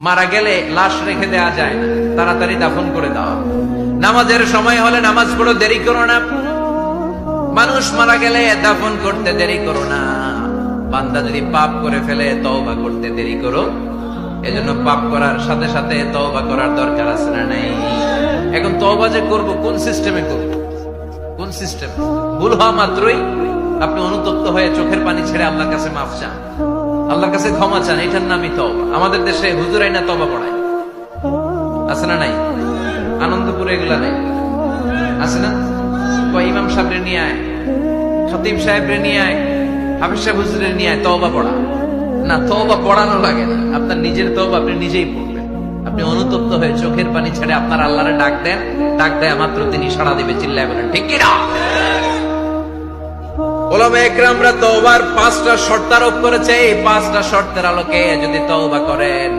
মারা গেলে লাশ রেখে দেওয়া যায় না, তাড়াতাড়ি দাফন করে দাও। নামাজের সময় হলে নামাজ পড়ো, দেরি করো না। মানুষ মারা গেলে দাফন করতে দেরি করো না। বান্দা যদি পাপ করে ফেলে তওবা করতে দেরি করো। এজন্য পাপ করার সাথে সাথে তওবা করার দরকার আছে না নাই? এখন তওবা যে করব কোন সিস্টেমে করব? কোন সিস্টেম? ভুল হওয়া মাত্রই আপনি অনুতপ্ত হয়ে চোখের পানি ছেড়ে আল্লাহর কাছে মাফ চান, আল্লাহর কাছে ক্ষমা চান, এটার নামই তওবা। আমাদের দেশে হুজুরাই না তওবা পড়ায়, আছে না নাই? আনন্দপুরে এগুলা নাই, আছে না? ইমাম সাহেবরে নিয়ে আয়, খতিব সাহেবরে নিয়ে আয়, হাফিজ সাহেব হুজুরে নিয়ে আয়, তওবা পড়া না। তওবা পড়ানো লাগে না, আপনার নিজের তওবা আপনি নিজেই পড়বেন। আপনি অনুতপ্ত হয়ে চোখের পানি ছেড়ে আপনার আল্লাহরে ডাক দেন, ডাক দেয় মাত্র তিনি সাড়া দিবে। চিল্লায় বলেন ঠিক কি না? ওলামা একরামরা তওবার 5টা শর্ত আরোপ করেছে। এই 5টা শর্তের আলোকে যদি তওবা করেন